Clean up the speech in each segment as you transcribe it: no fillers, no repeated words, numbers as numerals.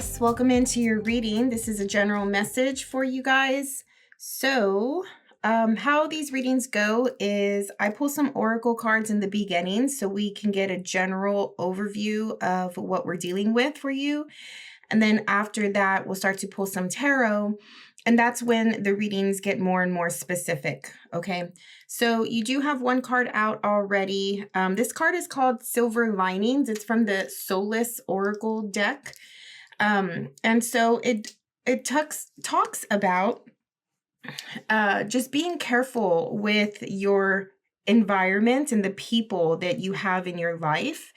Aquarius, welcome into your reading. This is a general message for you guys. So, how these readings go is I pull some oracle cards in the beginning so we can get a general overview of what we're dealing with for you. And then after that, we'll start to pull some tarot. And that's when the readings get more and more specific, okay? So you do have one card out already. This card is called Silver Linings. It's from the Soulless Oracle deck. And so it talks about just being careful with your environment and the people that you have in your life,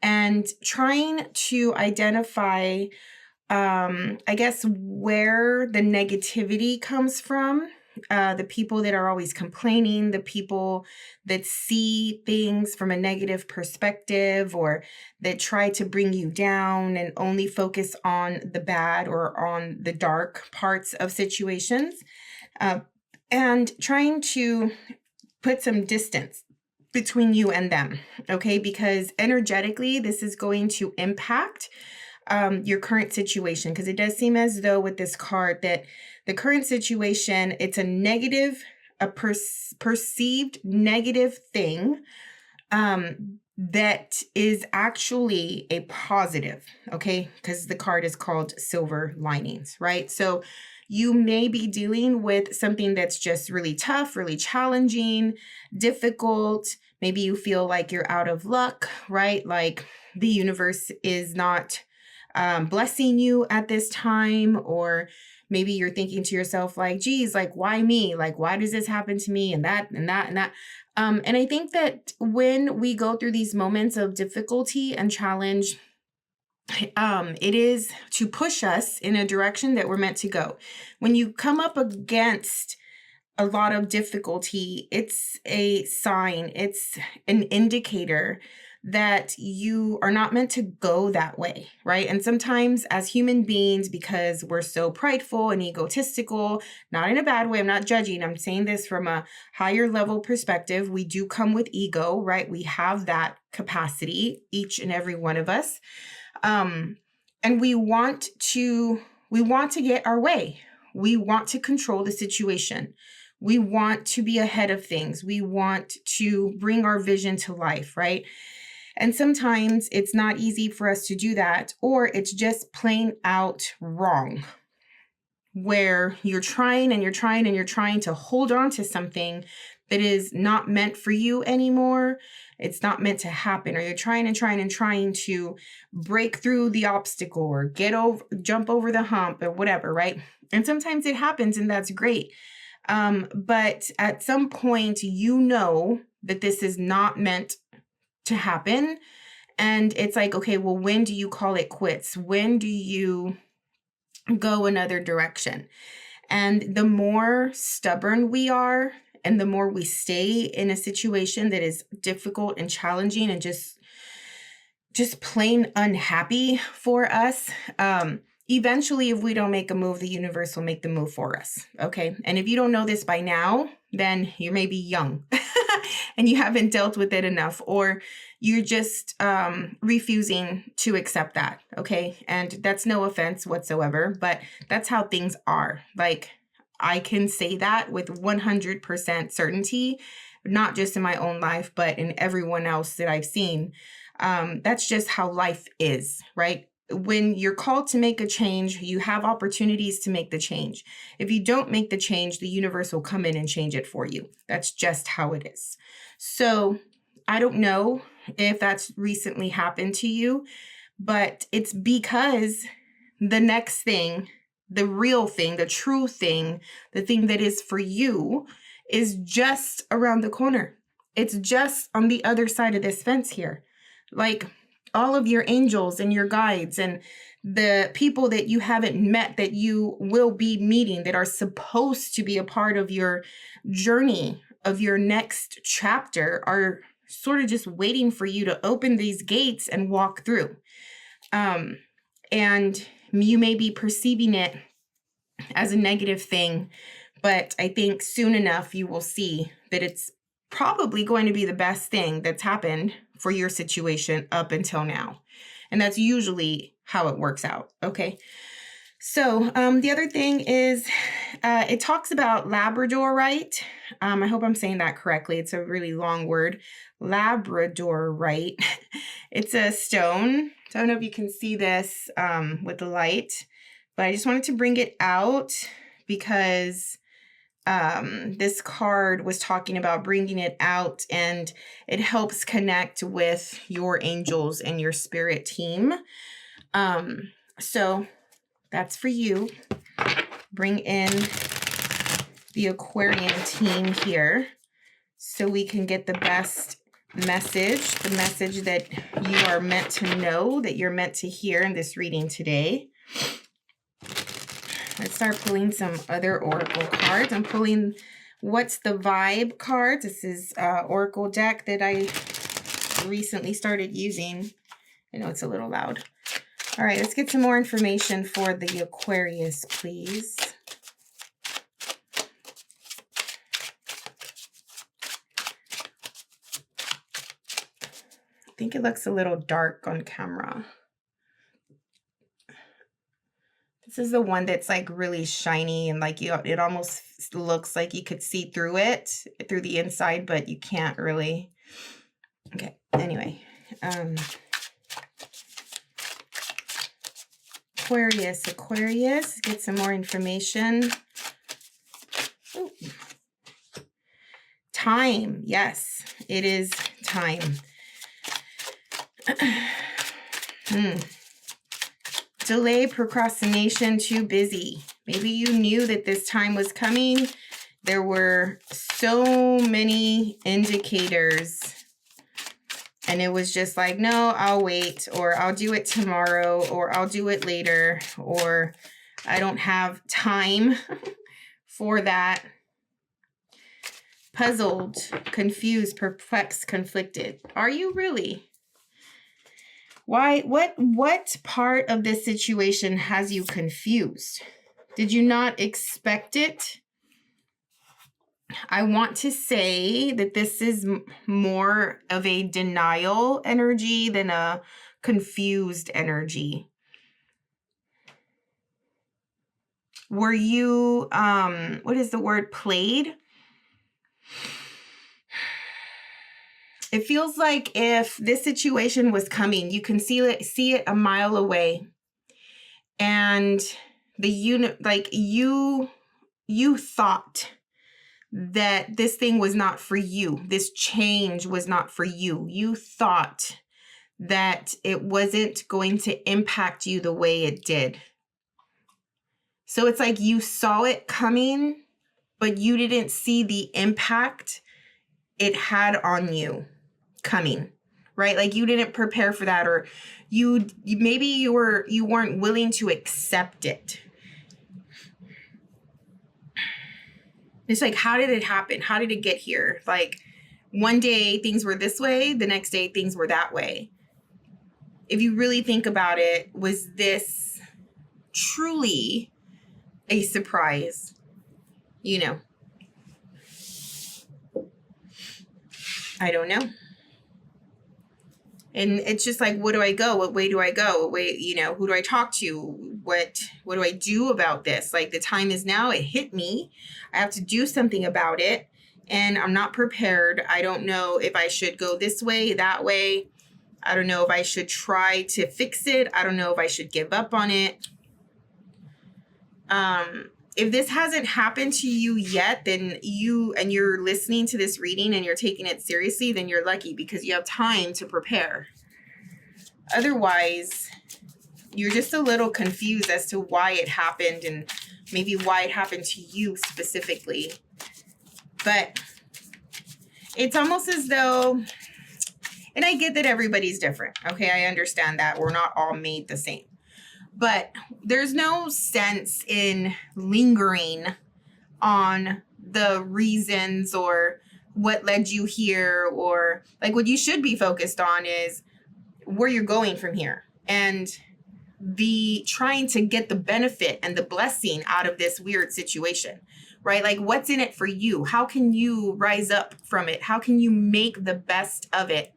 and trying to identify, I guess, where the negativity comes from. The people that are always complaining, the people that see things from a negative perspective, or that try to bring you down and only focus on the bad or on the dark parts of situations, and trying to put some distance between you and them, okay? Because energetically, this is going to impact your current situation, because it does seem as though with this card that the current situation, it's a negative, perceived negative thing that is actually a positive, okay? Because the card is called Silver Linings, right? So you may be dealing with something that's just really tough, really challenging, difficult. Maybe you feel like you're out of luck, right? Like the universe is not blessing you at this time, or maybe you're thinking to yourself like, geez, like, why me? Like, why does this happen to me? And that, and that, and that. And I think that when we go through these moments of difficulty and challenge, it is to push us in a direction that we're meant to go. When you come up against a lot of difficulty, it's a sign, it's an indicator that you are not meant to go that way, right? And sometimes as human beings, because we're so prideful and egotistical, not in a bad way, I'm not judging, I'm saying this from a higher level perspective, we do come with ego, right? We have that capacity, each and every one of us. And we want to get our way. We want to control the situation. We want to be ahead of things. We want to bring our vision to life, right? And sometimes it's not easy for us to do that, or it's just plain out wrong, where you're trying and you're trying and you're trying to hold on to something that is not meant for you anymore. It's not meant to happen, or you're trying and trying and trying to break through the obstacle or jump over the hump or whatever, right? And sometimes it happens, and that's great. But at some point, you know that this is not meant to happen. And it's like, okay, well, when do you call it quits? When do you go another direction? And the more stubborn we are, and the more we stay in a situation that is difficult and challenging and just plain unhappy for us, eventually, if we don't make a move, the universe will make the move for us, okay? And if you don't know this by now, then you may be young and you haven't dealt with it enough, or you're just refusing to accept that, okay? And that's no offense whatsoever, but that's how things are. Like, I can say that with 100% certainty, not just in my own life, but in everyone else that I've seen. That's just how life is, right? When you're called to make a change, you have opportunities to make the change. If you don't make the change, the universe will come in and change it for you. That's just how it is. So I don't know if that's recently happened to you, but it's because the next thing, the real thing, the true thing, the thing that is for you is just around the corner. It's just on the other side of this fence here. Like, all of your angels and your guides and the people that you haven't met that you will be meeting, that are supposed to be a part of your journey, of your next chapter, are sort of just waiting for you to open these gates and walk through. And you may be perceiving it as a negative thing, but I think soon enough you will see that it's probably going to be the best thing that's happened for your situation up until now. And that's usually how it works out. Okay. So the other thing is it talks about labradorite. I hope I'm saying that correctly. It's a really long word. Labradorite. It's a stone. I don't know if you can see this with the light, but I just wanted to bring it out because this card was talking about bringing it out, and it helps connect with your angels and your spirit team. So that's for you. Bring in the Aquarian team here so we can get the best message, the message that you are meant to know, that you're meant to hear in this reading today. Let's start pulling some other oracle cards. I'm pulling What's the Vibe cards. This is oracle deck that I recently started using. I know it's a little loud. All right, let's get some more information for the Aquarius, please. I think it looks a little dark on camera. This is the one that's like really shiny and like it almost looks like you could see through it, through the inside, but you can't really. Okay, anyway. Aquarius, get some more information. Ooh. Time, yes, it is time. Delay, procrastination, too busy. Maybe you knew that this time was coming. There were so many indicators. And it was just like, no, I'll wait, or I'll do it tomorrow, or I'll do it later, or I don't have time for that. Puzzled, confused, perplexed, conflicted. Are you really? Why? What part of this situation has you confused? Did you not expect it? I want to say that this is more of a denial energy than a confused energy. Were you, what is the word, played? It feels like if this situation was coming, you can see it a mile away. And you thought that this thing was not for you. This change was not for you. You thought that it wasn't going to impact you the way it did. So it's like you saw it coming, but you didn't see the impact it had on you coming, right? Like you didn't prepare for that, or you weren't willing to accept it. It's like, how did it happen? How did it get here? Like one day things were this way, the next day things were that way. If you really think about it, was this truly a surprise? You know, I don't know. And it's just like, what do I go? What way do I go? What way, who do I talk to? What do I do about this? Like the time is now. It hit me. I have to do something about it. And I'm not prepared. I don't know if I should go this way, that way. I don't know if I should try to fix it. I don't know if I should give up on it. If this hasn't happened to you yet, then you're listening to this reading and you're taking it seriously, then you're lucky because you have time to prepare. Otherwise, you're just a little confused as to why it happened and maybe why it happened to you specifically. But it's almost as though, and I get that everybody's different. Okay, I understand that. We're not all made the same. But there's no sense in lingering on the reasons or what led you here, or like what you should be focused on is where you're going from here and the trying to get the benefit and the blessing out of this weird situation, right? Like what's in it for you? How can you rise up from it? How can you make the best of it,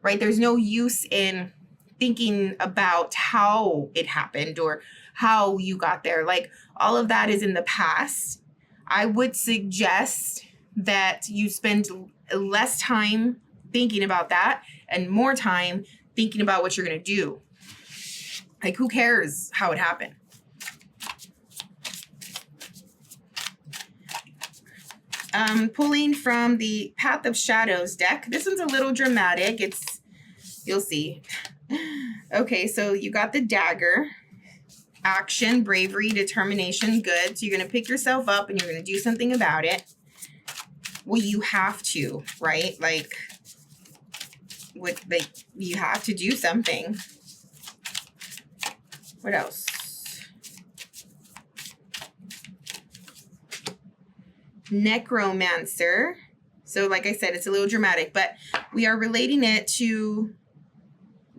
right? There's no use in thinking about how it happened or how you got there. Like, all of that is in the past. I would suggest that you spend less time thinking about that and more time thinking about what you're going to do. Like, who cares how it happened? Pulling from the Path of Shadows deck. This one's a little dramatic. You'll see. Okay, so you got the dagger. Action, bravery, determination, good. So you're going to pick yourself up and you're going to do something about it. Well, you have to, right? Like, you have to do something. What else? Necromancer. So like I said, it's a little dramatic, but we are relating it to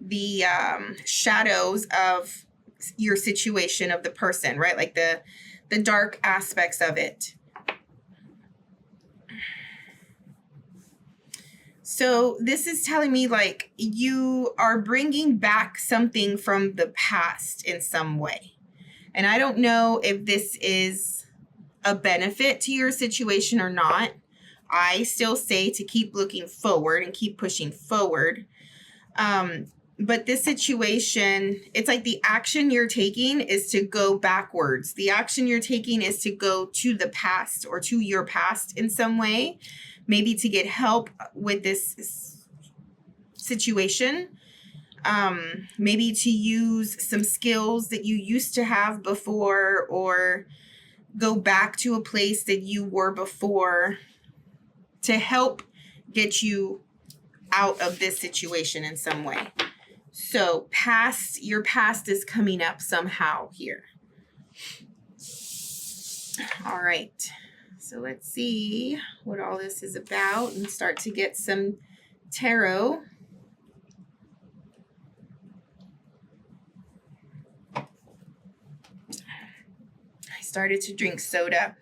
the shadows of your situation, of the person, right? Like the dark aspects of it. So this is telling me like you are bringing back something from the past in some way. And I don't know if this is a benefit to your situation or not. I still say to keep looking forward and keep pushing forward. But this situation, it's like the action you're taking is to go backwards. The action you're taking is to go to the past or to your past in some way, maybe to get help with this situation. Maybe to use some skills that you used to have before, or go back to a place that you were before to help get you out of this situation in some way. So your past is coming up somehow here. All right. So let's see what all this is about and start to get some tarot. I started to drink soda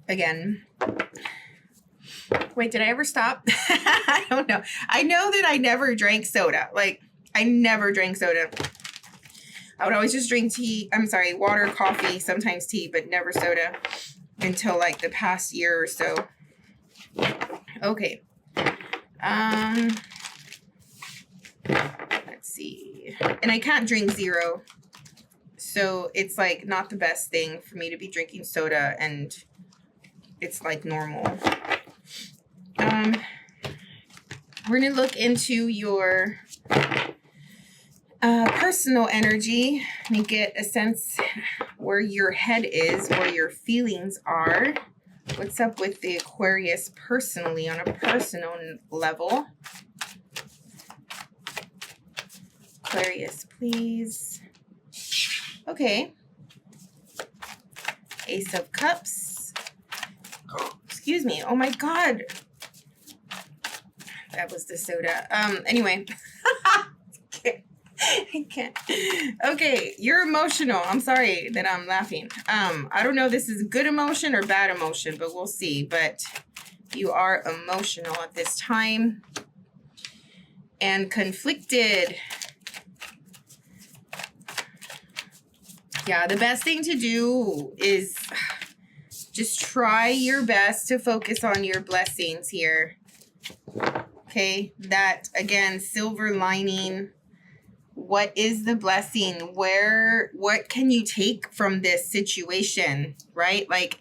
again. Wait, did I ever stop? I don't know. I know that I never drank soda. Like, I never drank soda. I would always just drink water, coffee, sometimes tea, but never soda until like the past year or so. Okay. Let's see. And I can't drink zero. So it's like not the best thing for me to be drinking soda, and it's like normal. We're going to look into your personal energy and get a sense where your head is, where your feelings are. What's up with the Aquarius personally on a personal level? Aquarius, please. Okay. Ace of Cups. Excuse me. Oh my God. That was the soda. Anyway. I can't. Okay, you're emotional. I'm sorry that I'm laughing. I don't know if this is good emotion or bad emotion, but we'll see. But you are emotional at this time and conflicted. Yeah, the best thing to do is just try your best to focus on your blessings here. Okay, that again, silver lining. What is the blessing? What can you take from this situation, right? Like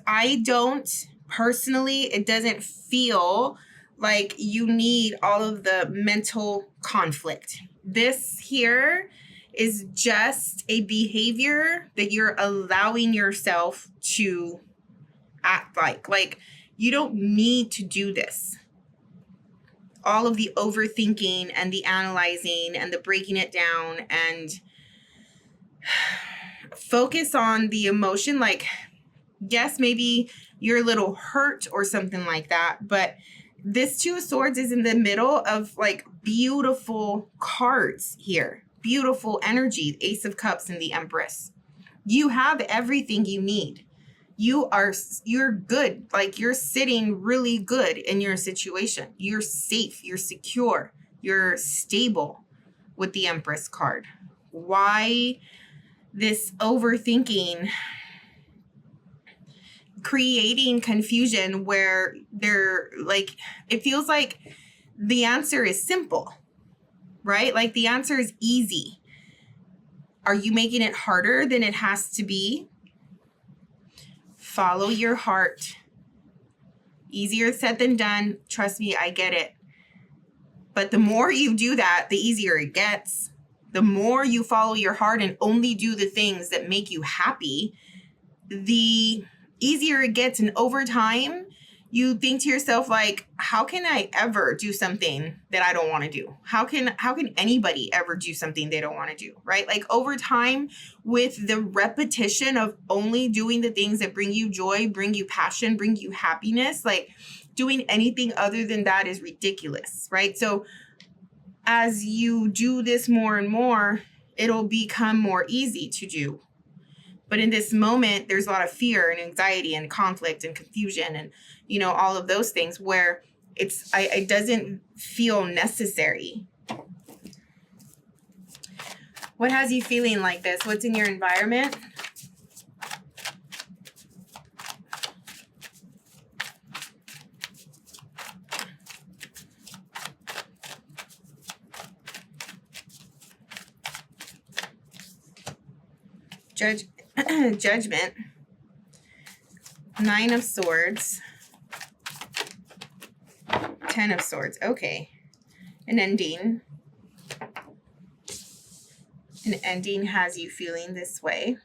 I don't personally, it doesn't feel like you need all of the mental conflict. This here is just a behavior that you're allowing yourself to act like you don't need to do this. All of the overthinking and the analyzing and the breaking it down, and focus on the emotion. Like, yes, maybe you're a little hurt or something like that, but this Two of Swords is in the middle of like beautiful cards here. Beautiful energy, Ace of Cups and the Empress. You have everything you need. You're good. Like, you're sitting really good in your situation. You're safe. You're secure. You're stable. with the Empress card? Why this overthinking, creating confusion where they're like, it feels like the answer is simple, right? Like the answer is easy. Are you making it harder than it has to be? Follow your heart. Easier said than done. Trust me, I get it. But the more you do that, the easier it gets. The more you follow your heart and only do the things that make you happy, the easier it gets. And over time, you think to yourself, like, how can I ever do something that I don't want to do? How can anybody ever do something they don't want to do, right? Like over time, with the repetition of only doing the things that bring you joy, bring you passion, bring you happiness, like doing anything other than that is ridiculous, right? So as you do this more and more, it'll become more easy to do. But in this moment, there's a lot of fear and anxiety and conflict and confusion and, you know, all of those things where it doesn't feel necessary. What has you feeling like this? What's in your environment? Judgment, 9 of Swords, 10 of Swords. Okay. An ending. An ending has you feeling this way.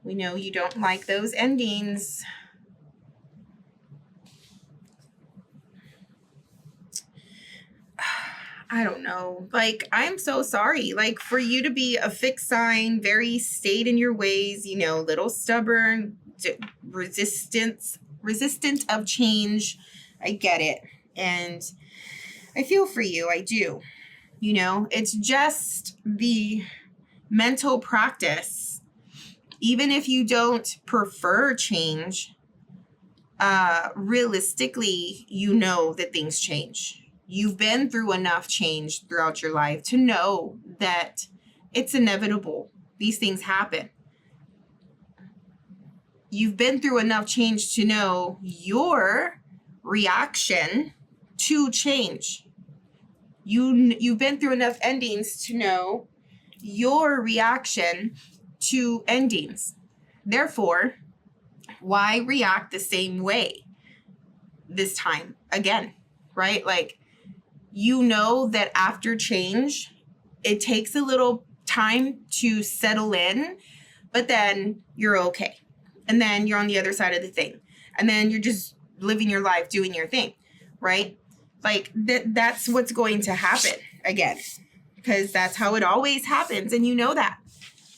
We know you don't like those endings. I don't know. Like, I'm so sorry. Like, for you to be a fixed sign, very stayed in your ways, you know, little stubborn, resistant of change. I get it. And I feel for you. I do. You know, it's just the mental practice. Even if you don't prefer change, realistically, you know that things change. You've been through enough change throughout your life to know that it's inevitable. These things happen. You've been through enough change to know your reaction to change. You've been through enough endings to know your reaction to endings. Therefore, why react the same way this time again, right? Like, you know that after change, it takes a little time to settle in, but then you're okay. And then you're on the other side of the thing. And then you're just living your life, doing your thing, right? Like that's what's going to happen again, because that's how it always happens. And you know that.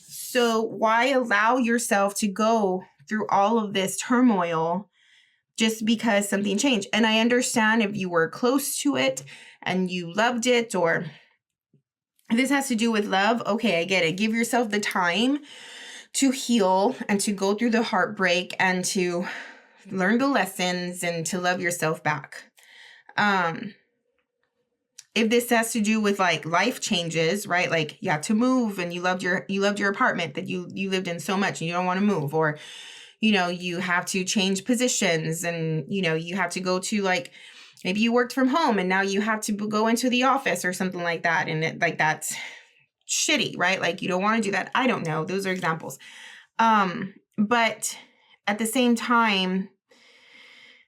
So why allow yourself to go through all of this turmoil just because something changed? And I understand if you were close to it and you loved it, or this has to do with love. Okay, I get it. Give yourself the time to heal and to go through the heartbreak and to learn the lessons and to love yourself back. If this has to do with like life changes, right? Like you have to move and you loved your apartment that you lived in so much and you don't want to move, or, you know, you have to change positions and, you know, you have to go to like, maybe you worked from home and now you have to go into the office or something like that. And that's shitty, right? Like you don't want to do that. I don't know. Those are examples. But at the same time,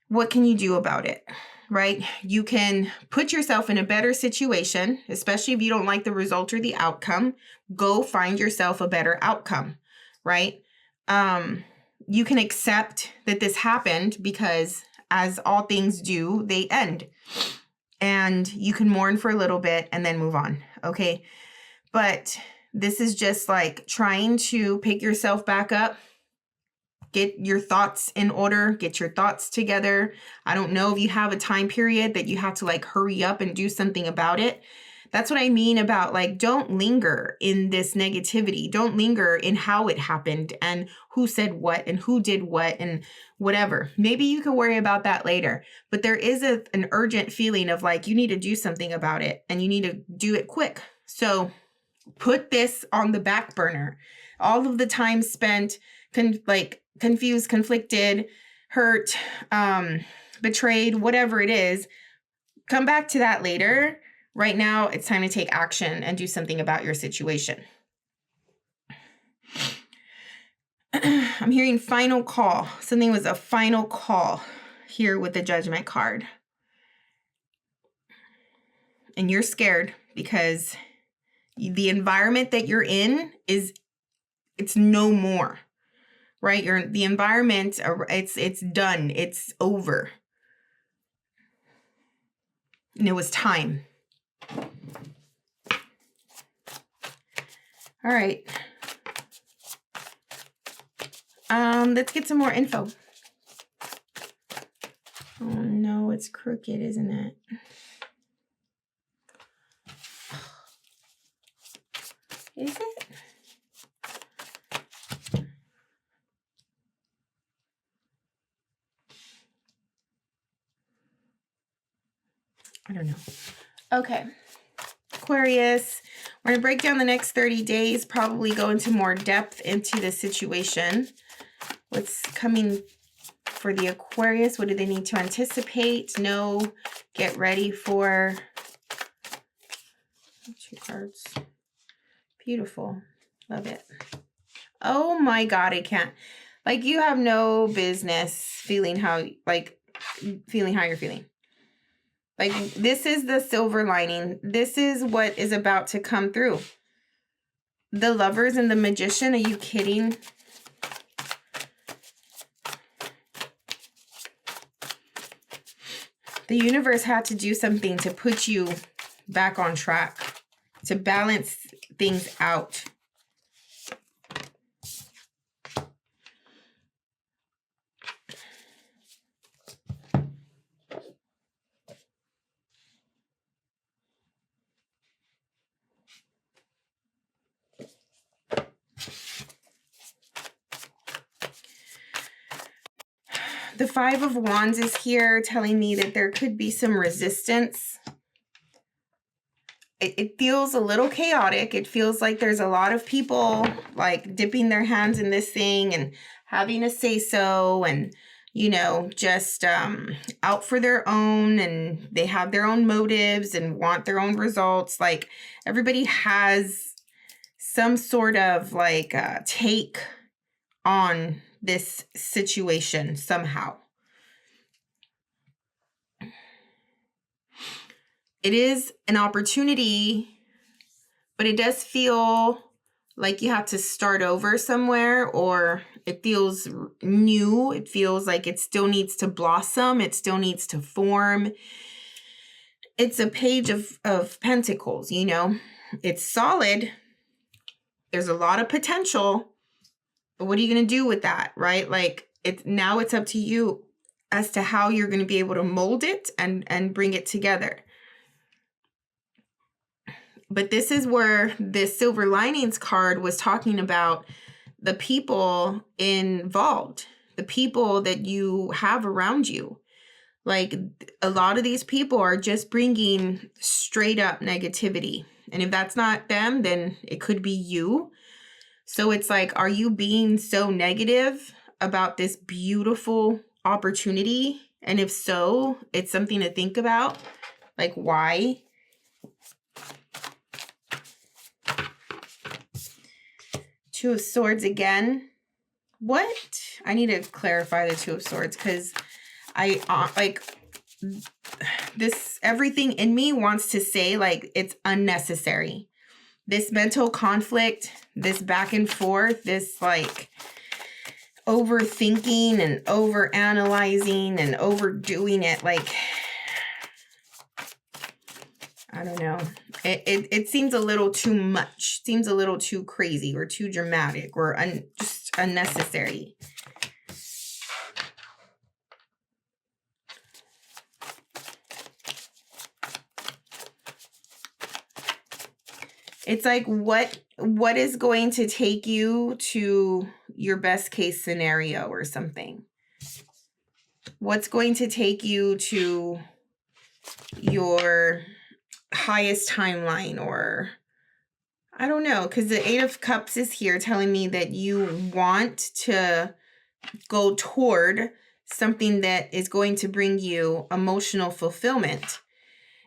what can you do about it? Right? You can put yourself in a better situation, especially if you don't like the result or the outcome. Go find yourself a better outcome, right? You can accept that this happened because as all things do, they end. And you can mourn for a little bit and then move on, okay? But this is just like trying to pick yourself back up. Get your thoughts in order, get your thoughts together. I don't know if you have a time period that you have to like hurry up and do something about it. That's what I mean about like, don't linger in this negativity. Don't linger in how it happened and who said what and who did what and whatever. Maybe you can worry about that later. But there is an urgent feeling of like, you need to do something about it and you need to do it quick. So put this on the back burner. All of the time spent confused, conflicted, hurt, betrayed, whatever it is, come back to that later. Right now, it's time to take action and do something about your situation. I'm hearing final call. Something was a final call here with the Judgment card. And you're scared because the environment that you're in it's no more, right? The environment, it's done. It's over. And it was time. All right. Let's get some more info. Oh no, it's crooked, isn't it? Is it? I don't know. Okay. Aquarius, we're going to break down the next 30 days, probably go into more depth into the situation. What's coming for the Aquarius? What do they need to anticipate? Know, get ready for. 2 cards. Beautiful. Love it. Oh my God, I can't. Like, you have no business feeling how you're feeling. Like, this is the silver lining. This is what is about to come through. The Lovers and the Magician, are you kidding? The universe had to do something to put you back on track, to balance things out. The 5 of Wands is here telling me that there could be some resistance. It feels a little chaotic. It feels like there's a lot of people like dipping their hands in this thing and having a say so and, you know, just out for their own, and they have their own motives and want their own results. Like, everybody has some sort of like take on this situation somehow. It is an opportunity, but it does feel like you have to start over somewhere, or it feels new. It feels like it still needs to blossom. It still needs to form. It's a page of pentacles, you know. It's solid. There's a lot of potential. But what are you going to do with that, right? Like, now it's up to you as to how you're going to be able to mold it and bring it together. But this is where this Silver Linings card was talking about the people involved, the people that you have around you. Like, a lot of these people are just bringing straight up negativity. And if that's not them, then it could be you. So it's like, are you being so negative about this beautiful opportunity? And if so, it's something to think about. Like, why? Two of Swords again. What? I need to clarify the Two of Swords, because I like this. Everything in me wants to say like it's unnecessary. This mental conflict, this back and forth, this like overthinking and overanalyzing and overdoing it. Like, I don't know. It seems a little too much. Seems a little too crazy or too dramatic or just unnecessary. It's like, what is going to take you to your best case scenario or something? What's going to take you to your highest timeline? Or I don't know, because the Eight of Cups is here telling me that you want to go toward something that is going to bring you emotional fulfillment.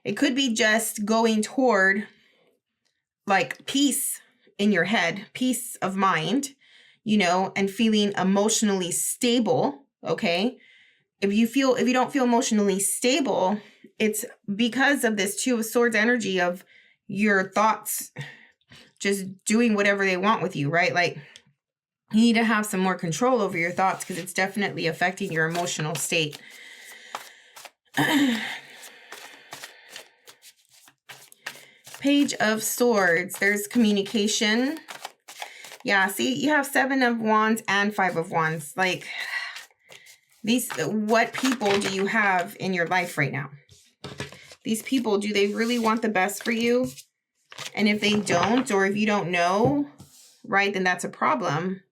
It could be just going toward like peace in your head, peace of mind, and feeling emotionally stable. Okay. If you don't feel emotionally stable, it's because of this Two of Swords energy of your thoughts just doing whatever they want with you, right? Like, you need to have some more control over your thoughts because it's definitely affecting your emotional state. Page of Swords. There's communication. Yeah, see, you have Seven of Wands and Five of Wands. Like, what people do you have in your life right now? These people, do they really want the best for you? And if they don't, or if you don't know, right, then that's a problem.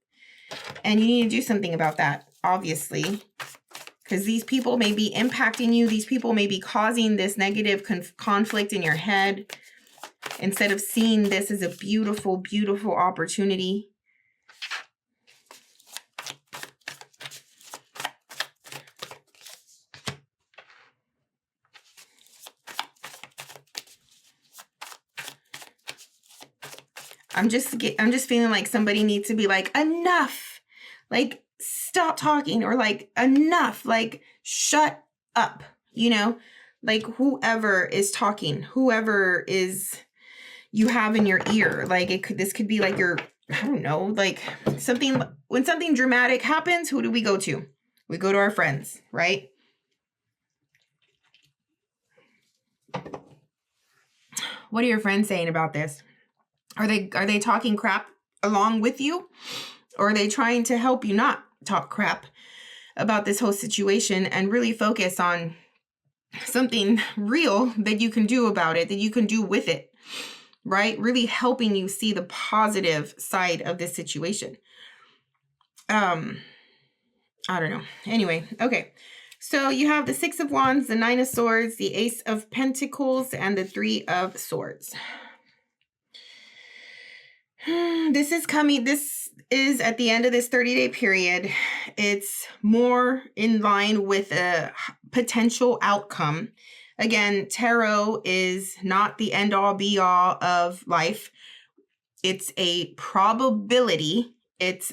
And you need to do something about that, obviously, because these people may be impacting you. These people may be causing this negative conflict in your head instead of seeing this as a beautiful, beautiful opportunity. I'm just feeling like somebody needs to be like, enough, like, stop talking, or like, enough, like, shut up, like, whoever is talking, whoever is you have in your ear, like, this could be like your, I don't know, like something, when something dramatic happens, who do we go to? We go to our friends, right? What are your friends saying about this? Are they talking crap along with you? Or are they trying to help you not talk crap about this whole situation and really focus on something real that you can do about it, that you can do with it, right? Really helping you see the positive side of this situation. I don't know. Anyway, okay. So you have the Six of Wands, the Nine of Swords, the Ace of Pentacles, and the Three of Swords. This is at the end of this 30-day period. It's more in line with a potential outcome. Again, tarot is not the end-all be-all of life. It's a probability. It's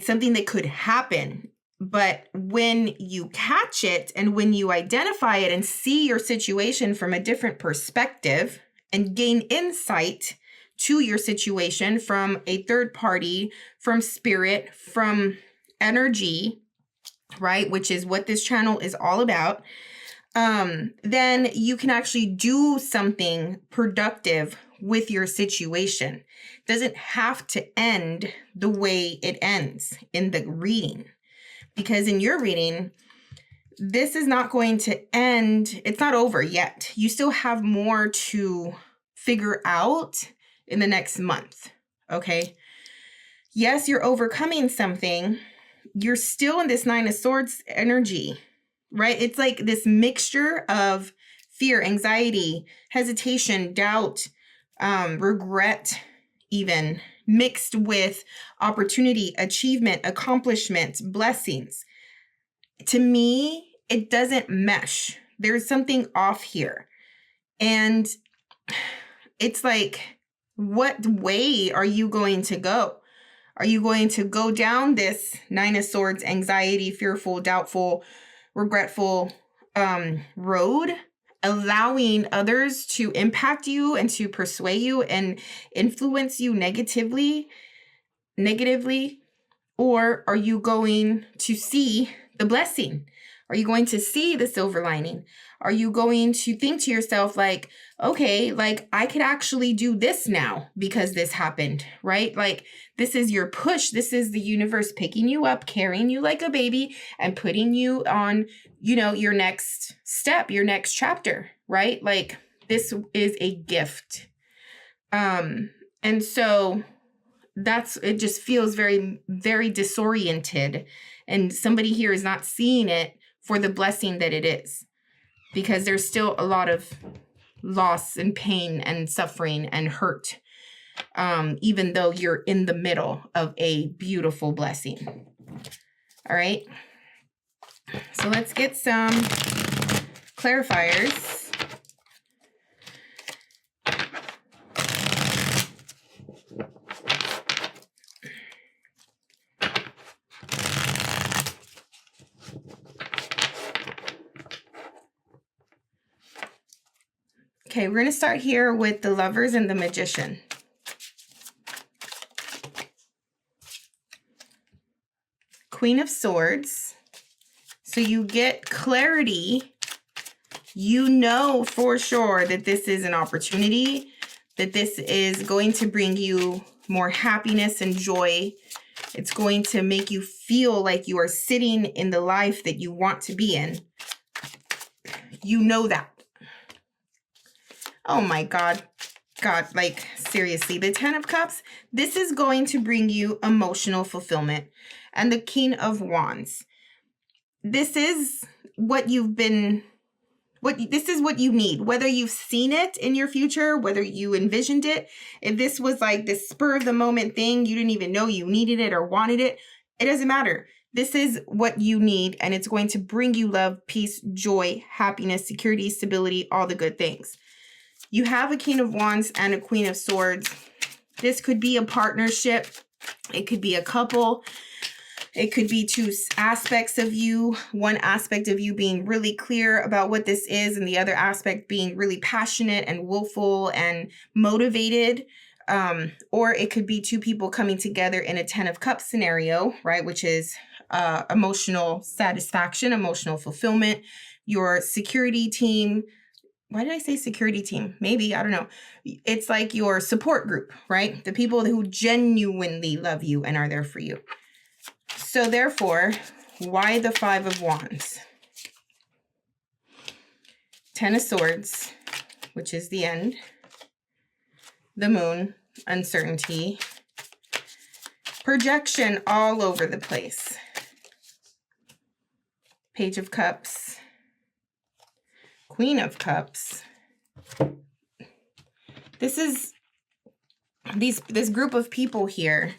something that could happen. But when you catch it and when you identify it and see your situation from a different perspective and gain insight to your situation from a third party, from spirit, from energy, right? Which is what this channel is all about. Then you can actually do something productive with your situation. It doesn't have to end the way it ends in the reading. Because in your reading, this is not going to end. It's not over yet. You still have more to figure out in the next month, okay? Yes, you're overcoming something. You're still in this Nine of Swords energy, right? It's like this mixture of fear, anxiety, hesitation, doubt, regret, even mixed with opportunity, achievement, accomplishment, blessings. To me, it doesn't mesh. There's something off here. And it's like, what way are you going to go? Are you going to go down this Nine of Swords, anxiety, fearful, doubtful, regretful road, allowing others to impact you and to persuade you and influence you negatively? Or are you going to see the blessing? Are you going to see the silver lining? Are you going to think to yourself like, okay, like I could actually do this now because this happened, right? Like this is your push. This is the universe picking you up, carrying you like a baby and putting you on, your next step, your next chapter, right? Like this is a gift. And so it just feels very, very disoriented. And somebody here is not seeing it for the blessing that it is, because there's still a lot of loss and pain and suffering and hurt, even though you're in the middle of a beautiful blessing. All right. So let's get some clarifiers. Okay, we're going to start here with the Lovers and the Magician. Queen of Swords. So you get clarity. You know for sure that this is an opportunity, that this is going to bring you more happiness and joy. It's going to make you feel like you are sitting in the life that you want to be in. You know that. Oh my God. God, like seriously, the 10 of Cups, this is going to bring you emotional fulfillment. And the King of Wands. This is what you've been, this is what you need. Whether you've seen it in your future, whether you envisioned it, if this was like this spur of the moment thing, you didn't even know you needed it or wanted it, it doesn't matter. This is what you need, and it's going to bring you love, peace, joy, happiness, security, stability, all the good things. You have a King of Wands and a Queen of Swords. This could be a partnership. It could be a couple. It could be two aspects of you. One aspect of you being really clear about what this is, and the other aspect being really passionate and willful and motivated. Or it could be two people coming together in a 10 of Cups scenario, right? Which is emotional satisfaction, emotional fulfillment. Your security team. Why did I say security team? Maybe, I don't know. It's like your support group, right? The people who genuinely love you and are there for you. So therefore, why the 5 of Wands? 10 of Swords, which is the end. The Moon, uncertainty. Projection all over the place. Page of Cups. Queen of Cups. This is this group of people here.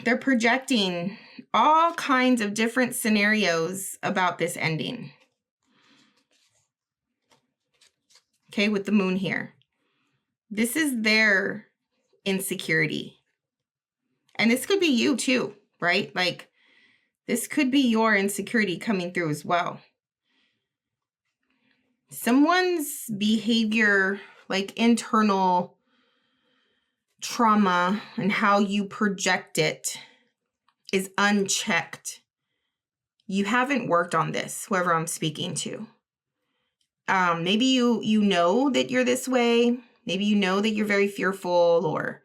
They're projecting all kinds of different scenarios about this ending. Okay, with the Moon here. This is their insecurity. And this could be you too, right? Like, this could be your insecurity coming through as well. Someone's behavior, like internal trauma and how you project it, is unchecked. You haven't worked on this, whoever I'm speaking to. Maybe you know that you're this way. Maybe you know that you're very fearful, or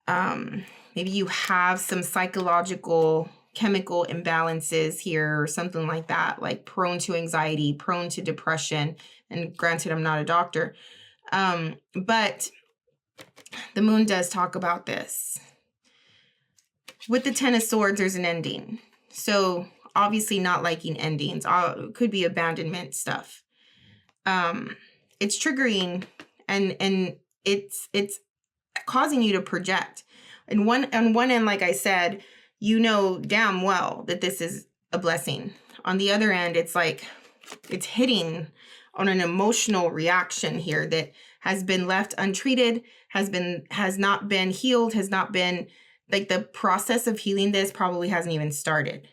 maybe you have some psychological chemical imbalances here or something like that, like prone to anxiety, prone to depression. And granted, I'm not a doctor, but the Moon does talk about this. With the 10 of Swords, there's an ending. So obviously not liking endings. Could be abandonment stuff. It's triggering, and it's causing you to project. On one end, like I said, you know damn well that this is a blessing. On the other end, it's like it's hitting on an emotional reaction here that has been left untreated, has not been healed, has not been, like, the process of healing this probably hasn't even started.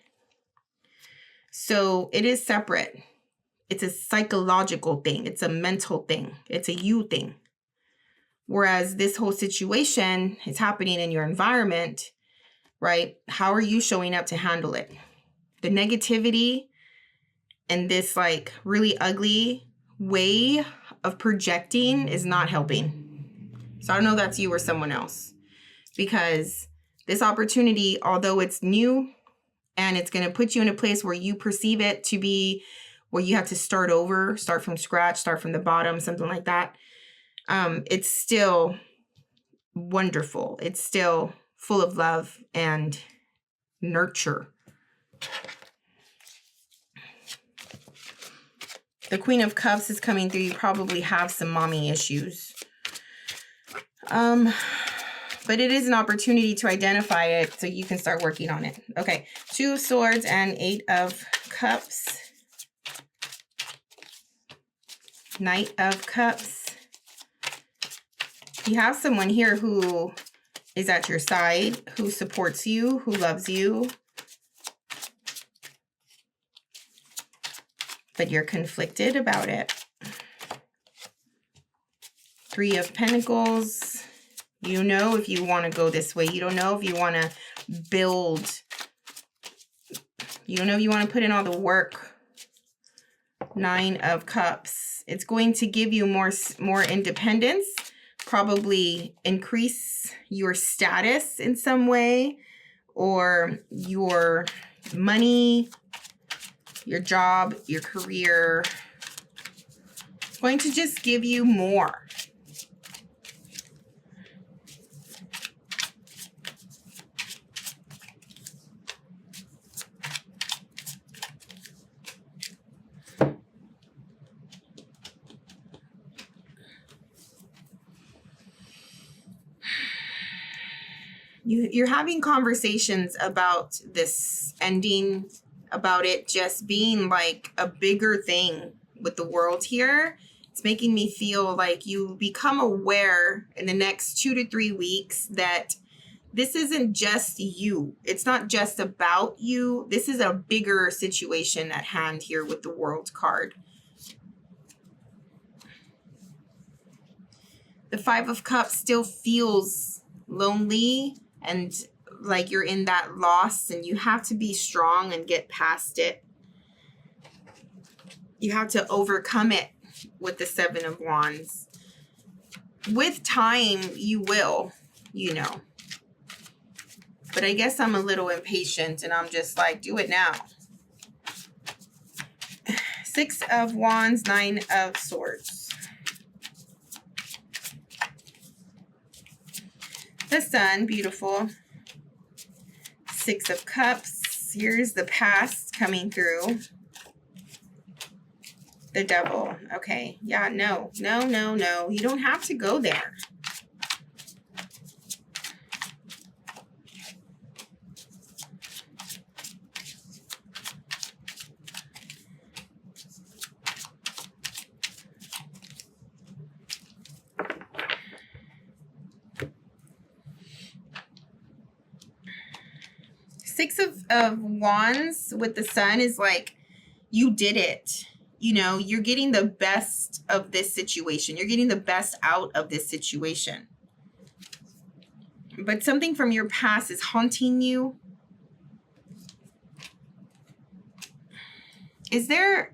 So it is separate. It's a psychological thing. It's a mental thing. It's a you thing. Whereas this whole situation is happening in your environment, right? How are you showing up to handle it? The negativity and this like really ugly way of projecting is not helping. So I don't know if that's you or someone else, because this opportunity, although it's new and it's going to put you in a place where you perceive it to be where you have to start over, start from scratch, start from the bottom, something like that. it's still wonderful. It's still full of love and nurture. The Queen of Cups is coming through. You probably have some mommy issues. But it is an opportunity to identify it so you can start working on it. Okay, 2 of Swords and 8 of Cups. Knight of Cups. You have someone here who is at your side, who supports you, who loves you. But you're conflicted about it. 3 of Pentacles. You don't know if you want to go this way. You don't know if you want to build. You don't know if you want to put in all the work. 9 of Cups. It's going to give you more independence. Probably increase your status in some way. Or your money, your job, your career. It's going to just give you more. You're having conversations about this ending, about it just being like a bigger thing with the world here. It's making me feel like you become aware in the next 2 to 3 weeks that this isn't just you. It's not just about you. This is a bigger situation at hand here with the World card. The 5 of Cups still feels lonely and like you're in that loss, and you have to be strong and get past it. You have to overcome it with the 7 of Wands. With time, you will, you know. But I guess I'm a little impatient and I'm just like, do it now. 6 of Wands, 9 of Swords. The Sun, beautiful. 6 of Cups. Here's the past coming through. The Devil. Okay. Yeah, no. You don't have to go there. Six of Wands with the Sun is like, you did it. You know, you're getting the best of this situation. You're getting the best out of this situation. But something from your past is haunting you. Is there...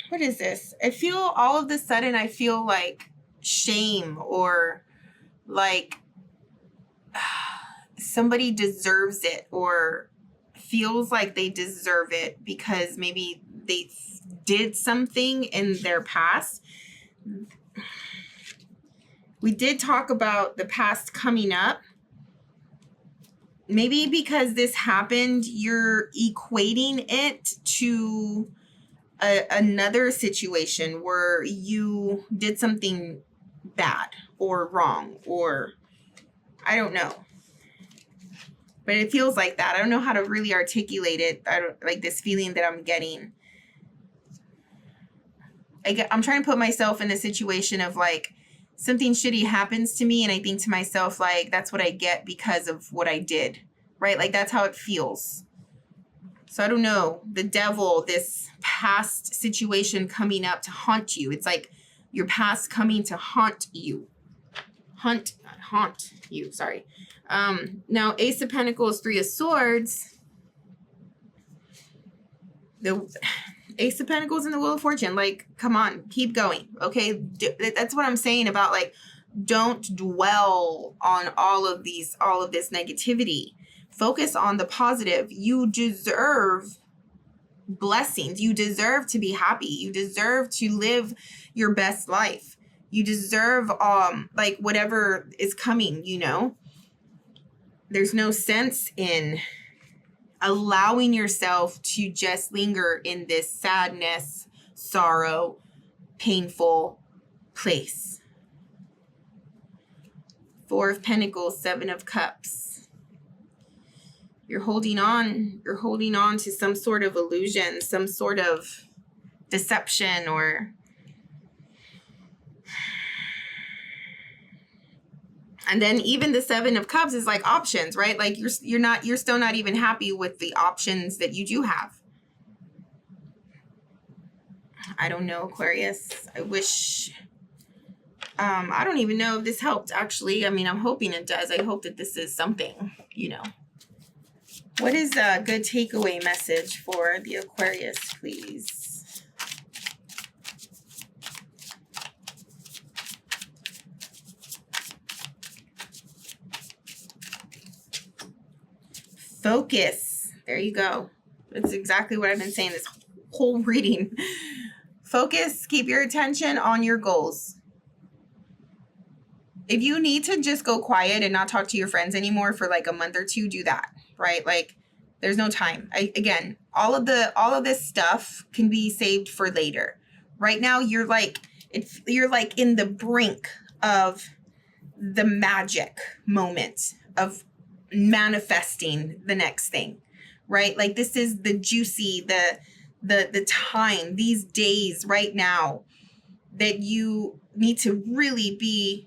What is this? I feel all of a sudden, I feel like shame or like somebody deserves it or feels like they deserve it because maybe they did something in their past. We did talk about the past coming up. Maybe because this happened, you're equating it to another situation where you did something bad or wrong, or I don't know. But it feels like that. I don't know how to really articulate it. I don't like this feeling that I'm getting. I'm trying to put myself in a situation of like something shitty happens to me and I think to myself like that's what I get because of what I did, right? Like that's how it feels. So I don't know, the Devil, this past situation coming up to haunt you. It's like your past coming to haunt you. Haunt you, sorry. Now Ace of Pentacles, 3 of Swords. The Ace of Pentacles and the Wheel of Fortune. Like, come on, keep going, okay? That's what I'm saying about like, don't dwell on all of this negativity. Focus on the positive. You deserve blessings. You deserve to be happy. You deserve to live your best life. You deserve like whatever is coming, you know. There's no sense in allowing yourself to just linger in this sadness, sorrow, painful place. Four of Pentacles, Seven of Cups. You're holding on to some sort of illusion, some sort of deception, or and then even the Seven of Cups is like options, right? Like you're still not even happy with the options that you do have. I don't know, Aquarius. I wish, I don't even know if this helped, actually. I mean, I'm hoping it does. I hope that this is something, you know. What is a good takeaway message for the Aquarius, please? Focus. There you go. That's exactly what I've been saying this whole reading. Focus. Keep your attention on your goals. If you need to just go quiet and not talk to your friends anymore for like a month or two, do that, right? Like there's no time. Again, all of this stuff can be saved for later. Right now, you're like in the brink of the magic moment of manifesting the next thing, right? Like this is the juicy, the time, these days right now that you need to really be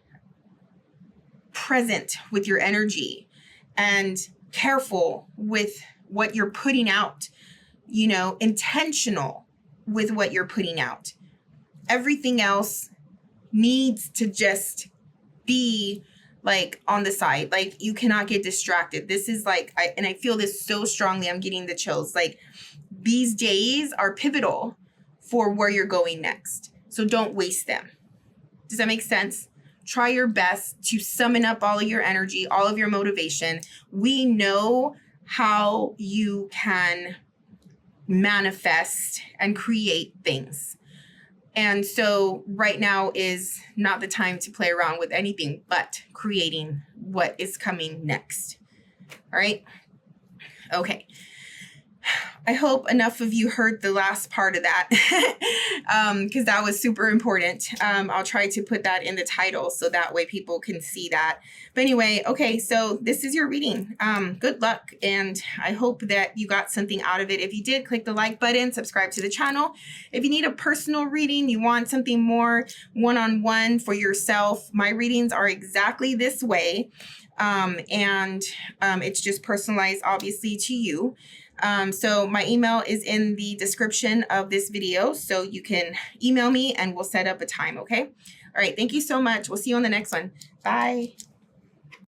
present with your energy and careful with what you're putting out, you know, intentional with what you're putting out. Everything else needs to just be like on the side. Like you cannot get distracted. This is like, I feel this so strongly. I'm getting the chills. Like these days are pivotal for where you're going next. So don't waste them. Does that make sense? Try your best to summon up all of your energy, all of your motivation. We know how you can manifest and create things. And so right now is not the time to play around with anything but creating what is coming next. All right. Okay. I hope enough of you heard the last part of that because that was super important. I'll try to put that in the title so that way people can see that. But anyway, okay, so this is your reading. Good luck, and I hope that you got something out of it. If you did, click the like button, subscribe to the channel. If you need a personal reading, you want something more one-on-one for yourself, my readings are exactly this way. It's just personalized, obviously, to you. So my email is in the description of this video, so you can email me and we'll set up a time, okay? All right, thank you so much. We'll see you on the next one. Bye.